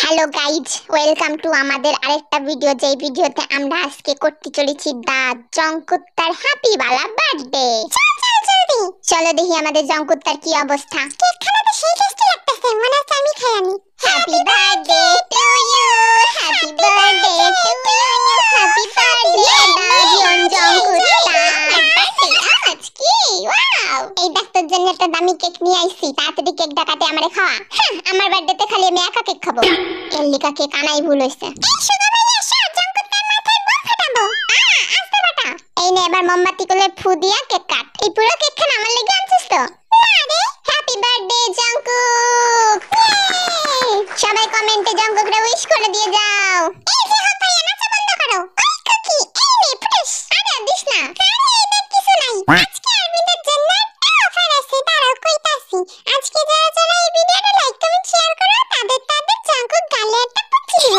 Hello guys, welcome to আমাদের আরেকটা video. যেই ভিডিওতে আমরা আজকে করতে চলেছি দা জঙ্কুত্তার হ্যাপি বালা বার্থডে। চলো দেখি আমাদের জঙ্কুত্তার কি অবস্থা। কেক খাওয়াতে সেই টেস্টি লাগতেছে, মনে হচ্ছে আমি খাই আমি। Happy birthday to you, happy birthday to you, happy birthday জঙ্কুত্তা। আজকে ওয়াও, এই দেখ তোর জন্য একটা দামি কেক নিয়ে আইছি। তাড়াতাড়ি কেকটা কাটে আমারে খাওয়া। আমার বার্থডেতে খালি আমি একা কেক খাবো। এলিকা কেক আনাই ভুল হইছে। এই সুগা ভাইয়া সব জঙ্কুত্তার মাথায় বোম ফাটাবো। আস্তে বাটা। এই নে এবার মোমবাতি করে ফু দিয়া কেক কাট। এই পুরো কেক খান আমার লাগি আনছিস তো? আরে হ্যাপি বার্থডে জঙ্কুক। সবাই কমেন্টে জঙ্কুকরে উইশ করে দিয়ে যাও। এই যে হপ ভাইয়া নাচা বন্ধ করো। ওই কুকি এই নে ফুটেস। আরে দিস না। আরে এটা কিছু নাই। আজকে আরবিনের জন্য একটা অফার আছে, দাঁড়াও কইতাছি। আজকে যারা যারা এই ভিডিওটা লাইক কমেন্ট শেয়ার করো তাদের জঙ্কুক গালে একটা পুচি দিব।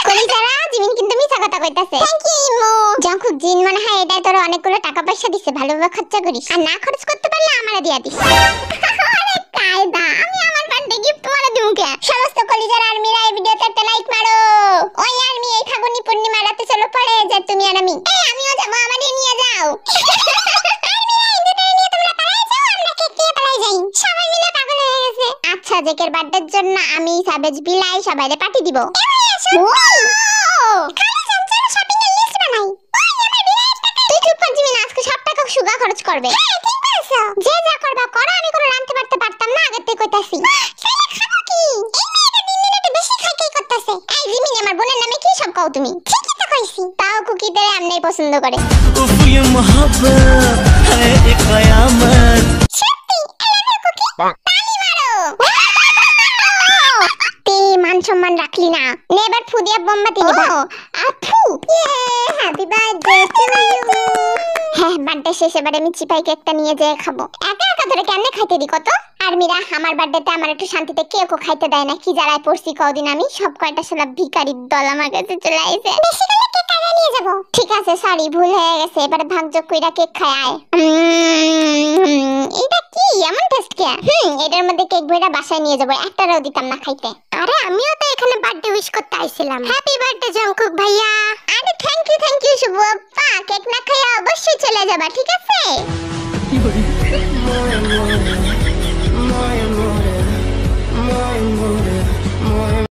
কই যারা জিমিন কিন্তু মিছা কথা কইতাছে। Thank you imo. জঙ্কুক জিন মনে হয় এটা তোর অনেকগুলো টাকা পয়সা দিছে, ভালোভাবে খরচা করিস। আর না খরচ করতে পারলে আমারে দিয়া দিস। আরে কায়দা, আমি আমার বার্থডে গিফট তোমারে দিমু কে? সমস্ত কলিজার আর্মিরা এই ভিডিওতে একটা লাইক মারো। ওই আর্মি এই ফাগুনি পূর্ণিমা রাতে চলো পড়ে যে তুমি আর আমি। এই আমিও যাব, আমারে নিয়ে যাও। আচ্ছা জেকের বার্থডের জন্য আমি সাবেজ বিলাই সবাইরে পার্টি দিব। তুই চুপ কর জিমিন, আজকে সব টাকা সুগা খরচ করবে। যে যা করবা করো, আমি কোনো রানতে পারতাম না, আগের থেকে কইতাছি। খাবো কি? এই মেয়েটা দিন দিন একটু বেশি খাই খাই করতেছে। এই জিমিন আমার বোনের নামে কি সব কও তুমি? ঠিকই তো কইছি। তাও কুকিদের আমরাই পছন্দ করে। उफ ये मोहब्बत है एक कयामत। সত্যি এলাকা কুকি তালি মারো। তে মান সম্মান রাখলি না। নে এবার ফু দিয়া মোমবাতি নিবা। আফু হ্যাপি বার্থডে টু ইউ। হ্যাঁ বার্থডে শেষ, এবারে আমি চিপাই কেকটা নিয়ে যেয়ে খাবো। একা একা ধরে কেমনে খাইতে দি কত? আর মিরা আমার বার্থডেতে আমার একটু শান্তিতে কেকও খাইতে দেয় না। কি জ্বালায় পড়ছি কদিন আমি। সব কয়টা শালা ভিখারির দল আমার কাছে চলে আইছে। বেশি করে কেক কাটা নিয়ে যাব। ঠিক আছে সরি, ভুল হয়ে গেছে। এবারে ভাগযোগ কইরা কেক খায় আয়। এটা কি এমন টেস্ট কে? এটার মধ্যে কেক ভইরা বাসায় নিয়ে যাব, একটারও দিতাম না খাইতে। আরে আমিও তো এখানে বার্থডে উইশ করতে আইছিলাম। হ্যাপি বার্থডে জঙ্কুক ভাইয়া। আরে থ্যাংক ইউ শুভ আপা। কেক না খাইয়া অবশ্যই চলে যাবা, ঠিক আছে?